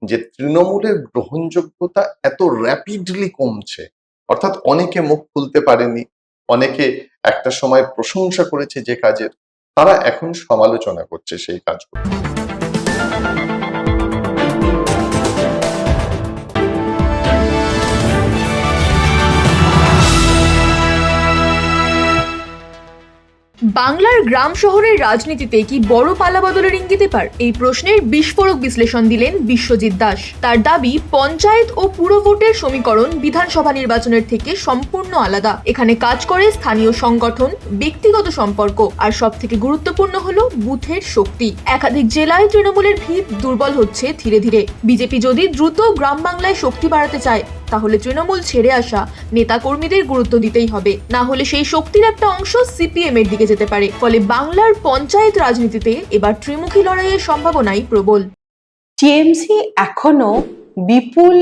যে তৃণমূলের গ্রহণযোগ্যতা এত র্যাপিডলি কমছে, অর্থাৎ অনেকে মুখ খুলতে পারেনি, অনেকে একটা সময় প্রশংসা করেছে যে কাজের, তারা এখন সমালোচনা করছে সেই কাজগুলো। বাংলার গ্রাম শহরের রাজনীতিতে কি বড় পালাবদলের ইঙ্গিত এবার? এই প্রশ্নের বিস্ফোরক বিশ্লেষণ দিলেন বিশ্বজিৎ দাস। তার দাবি, পঞ্চায়েত ও পুর ভোটের সমীকরণ বিধানসভা নির্বাচনের থেকে সম্পূর্ণ আলাদা। এখানে কাজ করে স্থানীয় সংগঠন, ব্যক্তিগত সম্পর্ক, আর সব থেকে গুরুত্বপূর্ণ হলো বুথের শক্তি। একাধিক জেলায় তৃণমূলের ভিত দুর্বল হচ্ছে ধীরে ধীরে। বিজেপি যদি দ্রুত গ্রাম বাংলায় শক্তি বাড়াতে চায়, তাহলে তৃণমূল ছেড়ে আসা নেতাকর্মীদের গুরুত্ব দিতেই হবে, না হলে সেই শক্তির একটা অংশ সিপিএম এর দিকে যেতে পারে। ফলে বাংলার পঞ্চায়েত রাজনীতিতে এবার ত্রিমুখী লড়াইয়ের সম্ভাবনাই প্রবল। টিএমসি এখনো বিপুল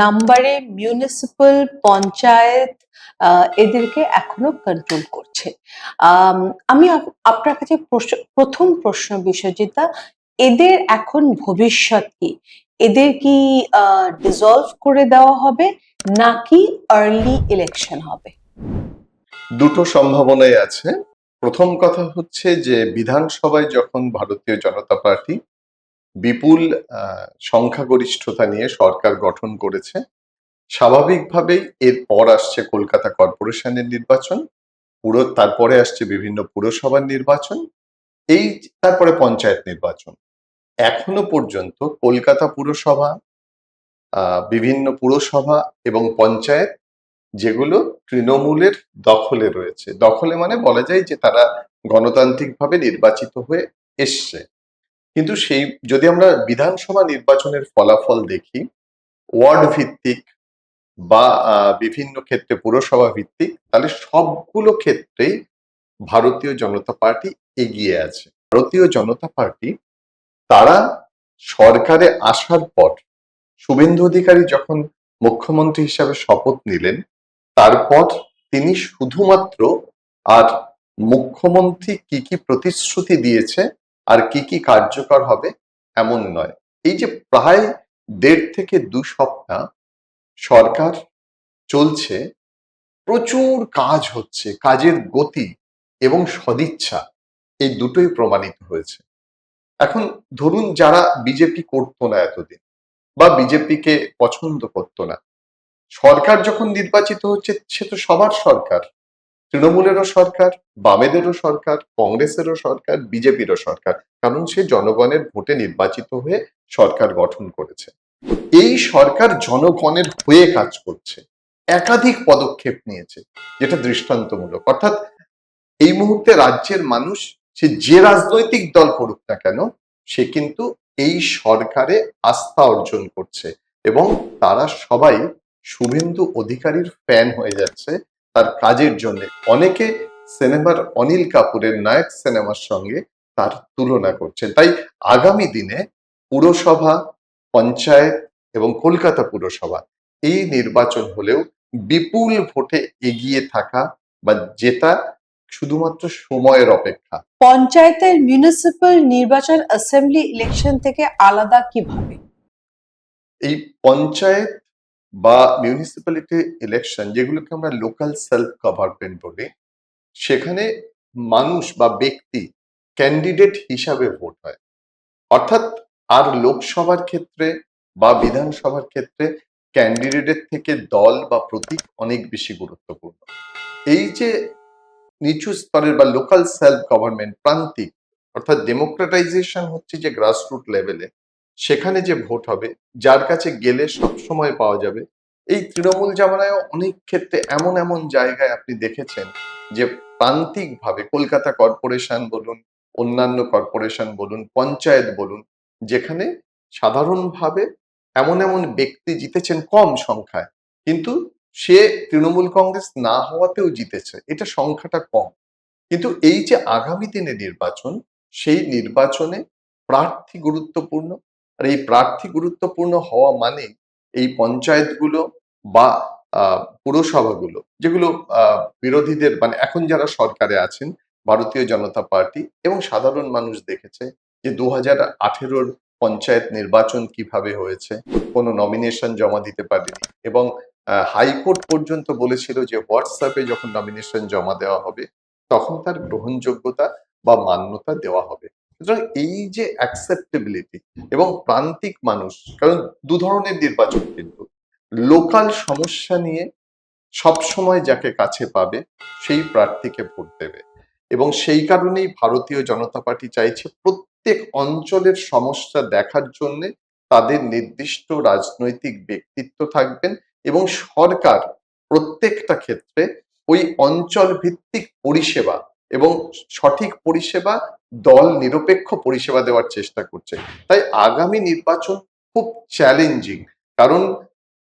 নাম্বারে মিউনিসিপাল, পঞ্চায়েত এদেরকে এখনো কন্ট্রোল করছে। আমি আপনার কাছে প্রথম প্রশ্ন বিশ্বজিৎদা, এদের এখন ভবিষ্যৎ কি? এদের কি ডিসলভ করে দেওয়া হবে নাকি আর্লি ইলেকশন হবে? দুটো সম্ভাবনাই আছে। প্রথম কথা হচ্ছে যে বিধানসভায় যখন ভারতীয় জনতা পার্টি বিপুল সংখ্যাগরিষ্ঠতা নিয়ে সরকার গঠন করেছে, স্বাভাবিকভাবেই এরপর আসছে কলকাতা কর্পোরেশনের নির্বাচন, তারপরে আসছে বিভিন্ন পুরসভার নির্বাচন, তারপরে পঞ্চায়েত নির্বাচন। এখনো পর্যন্ত কলকাতা পুরসভা, বিভিন্ন পুরসভা এবং পঞ্চায়েত যেগুলো তৃণমূলের দখলে রয়েছে, দখলে মানে বলা যায় যে তারা গণতান্ত্রিকভাবে নির্বাচিত হয়ে এসছে। কিন্তু সেই যদি আমরা বিধানসভা নির্বাচনের ফলাফল দেখি, ওয়ার্ড ভিত্তিক বা বিভিন্ন ক্ষেত্রে পুরসভা ভিত্তিক, তাহলে সবগুলো ক্ষেত্রেই ভারতীয় জনতা পার্টি এগিয়ে আছে। ভারতীয় জনতা পার্টি তারা সরকারে আসার পর শুভেন্দু অধিকারী যখন মুখ্যমন্ত্রী হিসাবে শপথ নিলেন, তারপর তিনি শুধুমাত্র আর মুখ্যমন্ত্রী কি কি প্রতিশ্রুতি দিয়েছে আর কি কি কার্যকর হবে এমন নয়, এই যে প্রায় 1.5 থেকে 2 সপ্তাহ সরকার চলছে, প্রচুর কাজ হচ্ছে, কাজের গতি এবং সদিচ্ছা এই দুটোই প্রমাণিত হয়েছে। এখন ধরুন যারা বিজেপি করতো না এতদিন বা বিজেপিকে পছন্দ করতো না, সরকার যখন নির্বাচিত হচ্ছে সে তো সবার সরকার, তৃণমূলেরও সরকার, বামেদেরও সরকার, কংগ্রেসেরও সরকার, বিজেপিরও সরকার, কারণ সে জনগণের ভোটে নির্বাচিত হয়ে সরকার গঠন করেছে। এই সরকার জনগণের হয়ে কাজ করছে, একাধিক পদক্ষেপ নিয়েছে যেটা দৃষ্টান্তমূলক। অর্থাৎ এই মুহূর্তে রাজ্যের মানুষ সে যে রাজনৈতিক দল করুক না কেন, সে কিন্তু এই সরকারে আস্থা অর্জন করছে এবং তারা সবাই শুভেন্দু অধিকারীর ফ্যান হয়ে যাচ্ছে তার কাজের জন্য। অনেকে সিনেমার অনিল কাপুরের নায়ক সিনেমার সঙ্গে তার তুলনা করছেন। তাই আগামী দিনে পুরসভা, পঞ্চায়েত এবং কলকাতা পুরসভা এই নির্বাচন হলেও বিপুল ভোটে এগিয়ে থাকা বা জেতা শুধুমাত্র সময়ের অপেক্ষা। পঞ্চায়েতের মিউনিসিপাল নির্বাচন অ্যাসেম্বলি ইলেকশন থেকে আলাদা কিভাবে? এই পঞ্চায়েত বা মিউনিসিপ্যালিটি ইলেকশন, যেগুলোকে আমরা লোকাল সেলফ গভর্নমেন্ট বলি, সেখানে মানুষ বা ব্যক্তি ক্যান্ডিডেট হিসাবে ভোট হয়। অর্থাৎ আর লোকসভার ক্ষেত্রে বা বিধানসভার ক্ষেত্রে ক্যান্ডিডেটের থেকে দল বা প্রতীক অনেক বেশি গুরুত্বপূর্ণ। এই যে নিচু স্তরের বা লোকাল সেলফ গভর্নমেন্ট, প্রান্তিক, অর্থাৎ ডেমোক্রেটাইজেশন হচ্ছে যে গ্রাসরুট লেভেলে, সেখানে যে ভোট হবে, যার কাছে গেলে সব সময় পাওয়া যাবে। এই তৃণমূল জামানায় অনেক ক্ষেত্রে এমন এমন জায়গায় আপনি দেখেছেন যে প্রান্তিক ভাবে কলকাতা কর্পোরেশন বলুন, অন্যান্য কর্পোরেশন বলুন, পঞ্চায়েত বলুন, যেখানে সাধারণভাবে এমন এমন ব্যক্তি জিতেছেন কম সংখ্যায়, কিন্তু সে তৃণমূল কংগ্রেস না হওয়াতেও জিতেছে, এটা সংখ্যাটা কম। কিন্তু এই যে আগামী দিনে নির্বাচন, সেই নির্বাচনে প্রার্থী গুরুত্বপূর্ণ। আর এই প্রার্থী গুরুত্বপূর্ণ হওয়া মানে এই পঞ্চায়েতগুলো বা পুরসভাগুলো, যেগুলো বিরোধীদের মানে এখন যারা সরকারে আছেন ভারতীয় জনতা পার্টি এবং সাধারণ মানুষ দেখেছে যে 2018-র পঞ্চায়েত নির্বাচন কিভাবে হয়েছে, কোনো নমিনেশন জমা দিতে পারেনি এবং হাইকোর্ট পর্যন্ত বলেছিল যে হোয়াটসঅ্যাপে যখন নমিনেশন জমা দেওয়া হবে তখন তার গ্রহণযোগ্যতা বা মান্যতা দেওয়া হবে। সুতরাং এই যে অ্যাকসেপ্টেবিলিটি এবং প্রান্তিক মানুষ, কারণ দু ধরনের নির্বাচন, কিন্তু লোকাল সমস্যা নিয়ে সব সময় যাকে কাছে পাবে সেই প্রার্থীকে ভোট দেবে এবং সেই কারণেই ভারতীয় জনতা পার্টি চাইছে প্রত্যেক অঞ্চলের সমস্যা দেখার জন্য তাদের নির্দিষ্ট রাজনৈতিক ব্যক্তিত্ব থাকবেন এবং সরকার প্রত্যেকটা ক্ষেত্রে ওই অঞ্চল ভিত্তিক পরিষেবা এবং সঠিক পরিষেবা, দল নিরপেক্ষ পরিষেবা দেওয়ার চেষ্টা করছে। তাই আগামী নির্বাচন খুব চ্যালেঞ্জিং, কারণ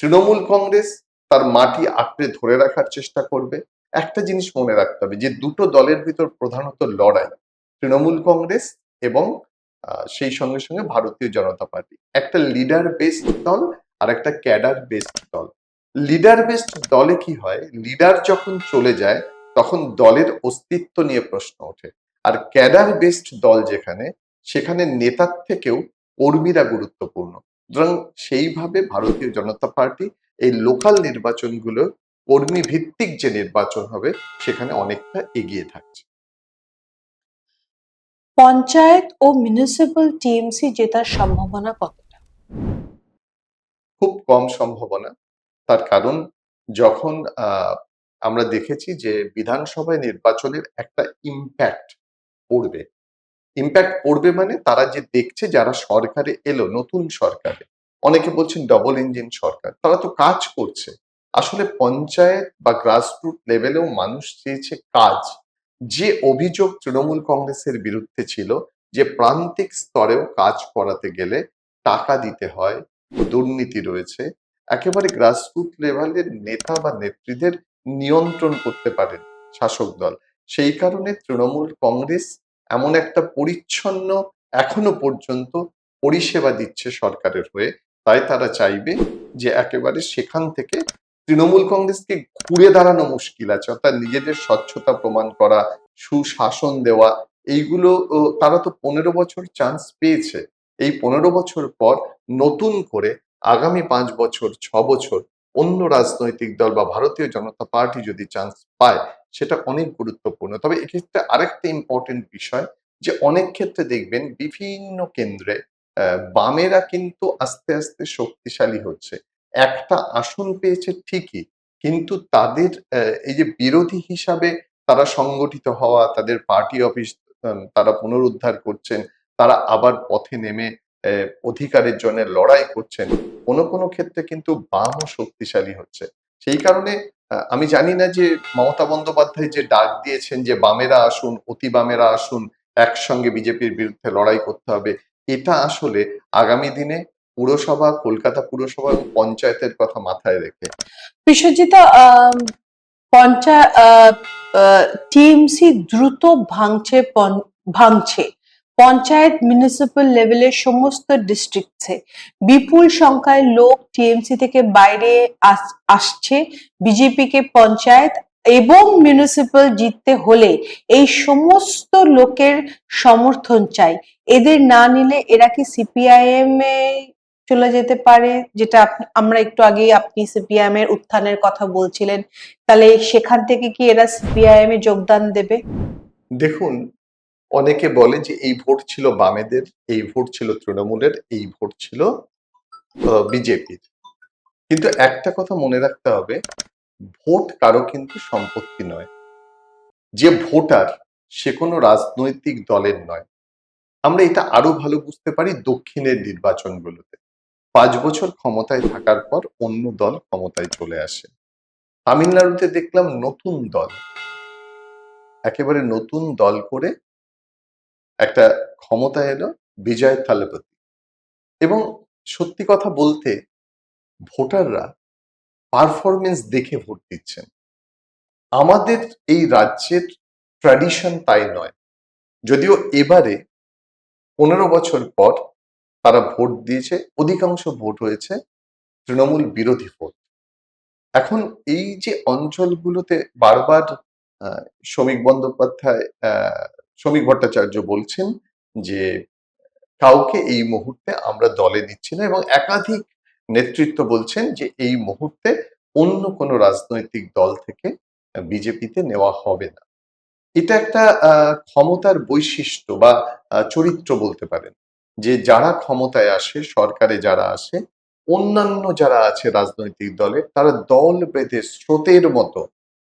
তৃণমূল কংগ্রেস তার মাটি আঁকড়ে ধরে রাখার চেষ্টা করবে। একটা জিনিস মনে রাখতে হবে যে দুটো দলের ভিতর প্রধানত লড়াই, তৃণমূল কংগ্রেস এবং সেই সঙ্গে সঙ্গে ভারতীয় জনতা পার্টি। একটা লিডার বেসড দল আর একটা ক্যাডার বেসড দল। লিডার বেসড দলে কি হয়, লিডার যখন চলে যায় তখন দলের অস্তিত্ব নিয়ে প্রশ্ন ওঠে। আর ক্যাডার বেসড দল যেখানে, সেখানে নেতার থেকেও কর্মীরা গুরুত্বপূর্ণ। সুতরাং সেইভাবে ভারতীয় জনতা পার্টি এই লোকাল নির্বাচনগুলো কর্মী ভিত্তিক যে নির্বাচন হবে সেখানে অনেকটা এগিয়ে থাকছে। পঞ্চায়েত ও মিউনিসিপ্যাল টিএমসি জেতার সম্ভাবনা কতটা? খুব কম সম্ভাবনা। তার কারণ যখন আমরা দেখেছি যে বিধানসভায় নির্বাচনের একটা ইম্প্যাক্ট পড়বে। ইম্প্যাক্ট পড়বে মানে তারা যে দেখছে যারা সরকারে এলো, নতুন সরকারে, অনেকে বলছেন ডবল ইঞ্জিন সরকার, তারা তো কাজ করছে। আসলে পঞ্চায়েত বা গ্রাসরুট লেভেলেও মানুষ চেয়েছে কাজ। যে অভিযোগ তৃণমূল কংগ্রেসের বিরুদ্ধে ছিল যে প্রান্তিক স্তরেও কাজ করাতে গেলে টাকা দিতে হয়, দুর্নীতি রয়েছে, একেবারে গ্রাসরুট লেভেলের নেতা বা নেত্রীদের নিয়ন্ত্রণ করতে পারেন শাসক দল। সেই কারণে তৃণমূল কংগ্রেস এমন একটা পরিচ্ছন্ন এখনো পর্যন্ত পরিষেবা দিচ্ছে সরকারের হয়ে, তাই তারা চাইবে যে একেবারে সেখান থেকে তৃণমূল কংগ্রেসকে ঘুরে দাঁড়ানো মুশকিল আছে, অর্থাৎ নিজেদের স্বচ্ছতা প্রমাণ করা, সুশাসন দেওয়া, এইগুলো তারা তো 15 বছর চান্স পেয়েছে। এই 15 বছর পর নতুন করে আগামী 5 বছর 6 বছর অন্য রাজনৈতিক দল বা ভারতীয় জনতা পার্টি যদি চান্স পায় সেটা অনেক গুরুত্বপূর্ণ। তবে এক্ষেত্রে আরেকটা ইম্পর্টেন্ট বিষয় যে অনেক ক্ষেত্রে দেখবেন বিভিন্ন কেন্দ্রে বামেরা কিন্তু আস্তে আস্তে শক্তিশালী হচ্ছে। একটা আসন পেয়েছে ঠিকই, কিন্তু তাদের এই যে বিরোধী হিসাবে তারা সংগঠিত হওয়া, তাদের পার্টি অফিস তারা পুনরুদ্ধার করছেন, তারা আবার পথে নেমে অধিকারের জন্য লড়াই করছেন। কোনো কোনো ক্ষেত্রে কিন্তু বামও শক্তিশালী হচ্ছে। সেই কারণে আমি জানি না যে মমতা বন্দ্যোপাধ্যায় যে ডাক দিয়েছেন যে বামেরা আসুন, অতি বামেরা আসুন, একসঙ্গে বিজেপির বিরুদ্ধে লড়াই করতে হবে, এটা আসলে আগামী দিনে পুরসভা, কলকাতা পুরসভা এবং পঞ্চায়েতের কথা মাথায় রেখে। বিশ্বজিৎ, টিএমসি দ্রুত ভাঙছে পঞ্চায়েত মিউনিসিপ্যাল লেভেলের সমস্ত ডিস্ট্রিক্টসে। বিপুল সংখ্যায় লোক টিএমসি থেকে বাইরে আসছে। বিজেপিকে পঞ্চায়েত এবং মিউনিসিপ্যাল জিততে হলে এই সমস্ত লোকের সমর্থন চাই। এদের না নিলে এরা কি সিপিআইএম এ চলে যেতে পারে, যেটা আমরা একটু আগে আপনি সিপিআইএম এর উত্থানের কথা বলছিলেন, তাহলে সেখান থেকে কি এরা সিপিআইএম এ যোগদান দেবে? দেখুন, অনেকে বলে যে এই ভোট ছিল বামেদের, এই ভোট ছিল তৃণমূলের, এই ভোট ছিল বিজেপির। কিন্তু একটা কথা মনে রাখতে হবে, ভোট কারো কিন্তু সম্পত্তি নয়। যে ভোটার সে কোনো রাজনৈতিক দলের নয়। আমরা এটা আরো ভালো বুঝতে পারি দক্ষিণের নির্বাচনগুলোতে। 5 বছর ক্ষমতায় থাকার পর অন্য দল ক্ষমতায় চলে আসে। তামিলনাড়ুতে দেখলাম নতুন দল, একেবারে নতুন দল করে একটা ক্ষমতায় এলো বিজয় থালাপতি। এবং সত্যি কথা বলতে ভোটাররা পারফরমেন্স দেখে ভোট দিচ্ছেন। আমাদের এই রাজ্যের ট্র্যাডিশন তাই নয়। যদিও এবারে 15 বছর পর তারা ভোট দিয়েছে, অধিকাংশ ভোট হয়েছে তৃণমূল বিরোধী ভোট। এখন এই যে অঞ্চলগুলোতে বারবার শ্রমিক ভট্টাচার্য বলছেন যে কাউকে এই মুহূর্তে আমরা দলে নিচ্ছি না, এবং একাধিক নেতৃত্ব বলছেন যে এই মুহূর্তে অন্য কোনো রাজনৈতিক দল থেকে বিজেপিতে নেওয়া হবে না। এটা একটা ক্ষমতার বৈশিষ্ট্য বা চরিত্র বলতে পারেন, যে যারা ক্ষমতায় আসে, সরকারে যারা আসে, অন্যান্য যারা আছে রাজনৈতিক দলে, তারা দল বেঁধে স্রোতের মতো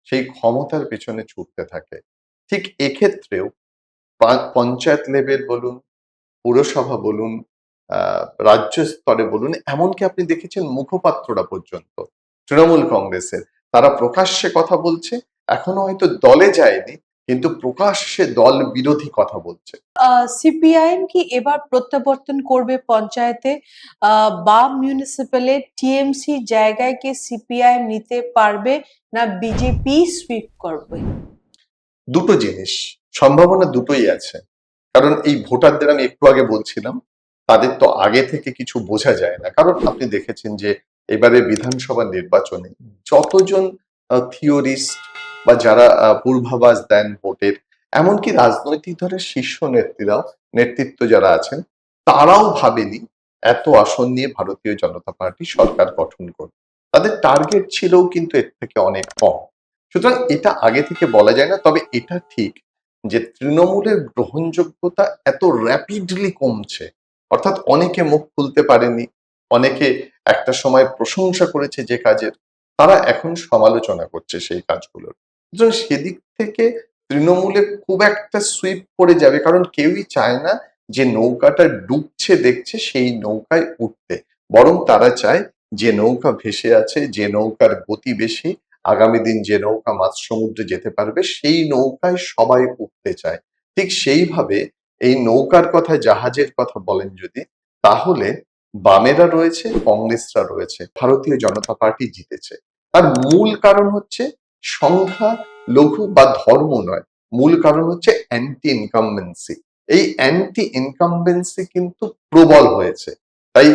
সেই ক্ষমতার পেছনে ছুটতে থাকে। ঠিক এক্ষেত্রেও পঞ্চায়েত লেভেল বলুন, পুরসভা বলুন, রাজ্য স্তরে বলুন, এমনকি আপনি দেখেছেন মুখপাত্ররা পর্যন্ত তৃণমূল কংগ্রেসের, তারা প্রকাশ্যে কথা বলছে, এখনো হয়তো দলে যায়নি কিন্তু প্রকাশ্যে দল বিরোধী কথা বলছে। সিপিআইএম কি এবার প্রত্যাবর্তন করবে পঞ্চায়েতে বা মিউনিসিপ্যালে? টিএমসি জায়গায় কি সিপিআইএম নিতে পারবে, না বিজেপি সুইপ করবে? দুটো জিনিস, সম্ভাবনা দুটোই আছে। কারণ এই ভোটারদের আমি একটু আগে বলছিলাম, তাদের তো আগে থেকে কিছু বোঝা যায় না। কারণ আপনি দেখেছেন যে এবারে বিধানসভা নির্বাচনে যতজন থিওরিস্ট বা যারা পূর্বাভাস দেন ভোটের, এমনকি রাজনৈতিক দলের শীর্ষ নেতৃত্ব যারা আছেন, তারাও ভাবেনি এত আসন নিয়ে ভারতীয় জনতা পার্টি সরকার গঠন করবে। তাদের টার্গেট ছিলও কিন্তু এর থেকে অনেক কম। সুতরাং এটা আগে থেকে বলা যায় না। তবে এটা ঠিক যে তৃণমূলের গ্রহণযোগ্যতা এত র্যাপিডলি কমছে, অর্থাৎ অনেকে মুখ খুলতে পারেনি, অনেকে একটা সময় প্রশংসা করেছে যে কাজের, তারা এখন সমালোচনা করছে সেই কাজগুলোর। সুতরাং সেদিক থেকে তৃণমূলে খুব একটা সুইপ পড়ে যাবে, কারণ কেউই চায় না যে নৌকাটা ডুবছে দেখছে সেই নৌকায় উঠতে। বরং তারা চায় যে নৌকা ভেসে আছে, যে নৌকার গতি বেশি, আগামী দিন যে নৌকা মাঝ সমুদ্রে যেতে পারবে, সেই নৌকায় সবাই উঠতে চায়। ঠিক সেইভাবে এই নৌকার কথা, জাহাজের কথা বলেন যদি, তাহলে বামেরা রয়েছে, কংগ্রেসরা রয়েছে, ভারতীয় জনতা পার্টি জিতেছে। তার মূল কারণ হচ্ছে সংখ্যা লঘু বা ধর্ম নয়, মূল কারণ হচ্ছে অ্যান্টি ইনকামবেন্সি। এই অ্যান্টি ইনকামবেন্সি কিন্তু প্রবল হয়েছে। তাই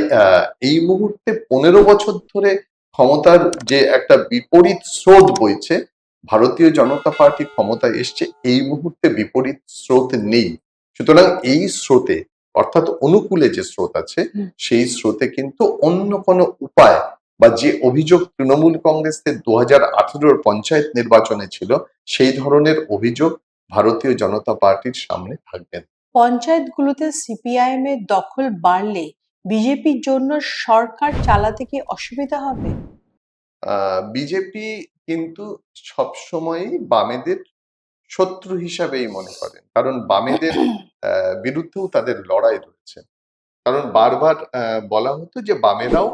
এই মুহূর্তে 15 বছর ধরে ক্ষমতার যে একটা বিপরীত স্রোত বইছে, ভারতীয় জনতা পার্টি ক্ষমতায় এসছে, এই মুহূর্তে বিপরীত স্রোত নেই। সুতরাং এই স্রোতে, অর্থাৎ অনুকূলে যে স্রোত আছে, সেই স্রোতে কিন্তু অন্য কোনো উপায় বা যে অভিযোগ তৃণমূল কংগ্রেসের 2018 পঞ্চায়েত নির্বাচনে ছিল, সেই ধরনের অভিযোগ ভারতীয় জনতা পার্টির সামনে থাকবে না। পঞ্চায়েতগুলোতে সিপিআইএম এর দখল বাড়লে বিজেপির জন্য সরকার চালাতে কি অসুবিধা হবে? বিজেপি কিন্তু সবসময়ই বামেদের শত্রু হিসাবেই মনে করেন, কারণ বামেদের বিরুদ্ধেও তাদের লড়াই রয়েছে। কারণ বারবার বলা হতো যে বামেরাও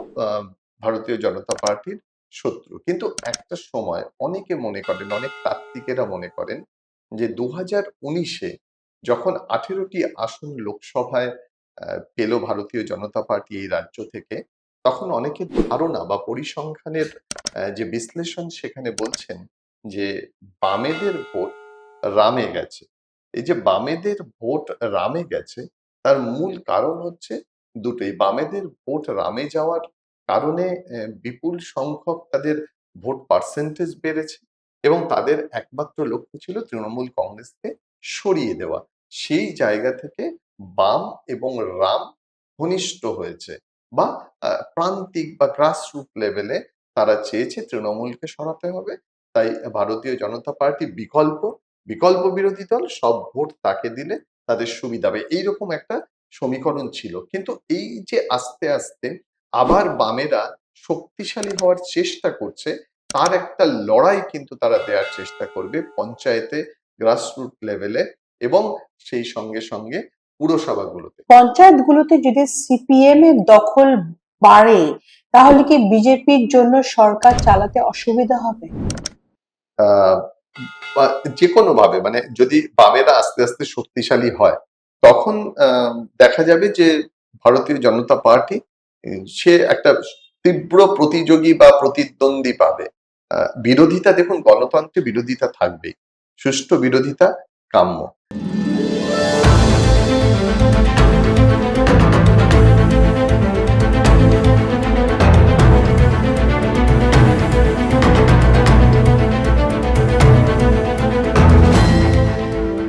ভারতীয় জনতা পার্টির শত্রু। কিন্তু একটা সময় অনেকে মনে করেন, অনেক তাত্ত্বিকেরা মনে করেন যে 2019-এ যখন 18টি আসন লোকসভায় পেল ভারতীয় জনতা পার্টি এই রাজ্য থেকে, তখন অনেকের ধারণা বা পরিসংখ্যানের যে বিশ্লেষণ, সেখানে বলছেন যে বামেদের ভোট রামে গেছে। এই যে বামেদের ভোট রামে গেছে, তার মূল কারণ হচ্ছে দুটোই। বামেদের ভোট রামে যাওয়ার কারণে বিপুল সংখ্যক তাদের ভোট পার্সেন্টেজ বেড়েছে, এবং তাদের একমাত্র লক্ষ্য ছিল তৃণমূল কংগ্রেসকে সরিয়ে দেওয়া। সেই জায়গা থেকে বাম এবং রাম ঘনিষ্ঠ হয়েছে, বা প্রান্তিক বা গ্রাসরুট লেভেলে তারা চেয়েছে তৃণমূলকে সরাতে হবে। তাই ভারতীয় জনতা পার্টি বিকল্প বিরোধী দল, সব ভোট তাকে দিলে তাদের সুবিধা হবে, এইরকম একটা সমীকরণ ছিল। কিন্তু এই যে আস্তে আস্তে আবার বামেরা শক্তিশালী হওয়ার চেষ্টা করছে, তার একটা লড়াই কিন্তু তারা দেওয়ার চেষ্টা করবে পঞ্চায়েতে, গ্রাসরুট লেভেলে, এবং সেই সঙ্গে সঙ্গে পুরসভাগুলোতে। পঞ্চায়েতগুলোতে যদি সিপিএম এর দখল বাড়ে, তাহলে কি বিজেপির জন্য সরকার চালাতে অসুবিধা হবে? যে কোনো ভাবে, মানে যদি বামেরা আস্তে আস্তে শক্তিশালী হয়, তখন দেখা যাবে যে ভারতীয় জনতা পার্টি সে একটা তীব্র প্রতিযোগী বা প্রতিদ্বন্দ্বী পাবে। বিরোধিতা, দেখুন গণতন্ত্রে বিরোধিতা থাকবেই, সুষ্ঠু বিরোধিতা কাম্য।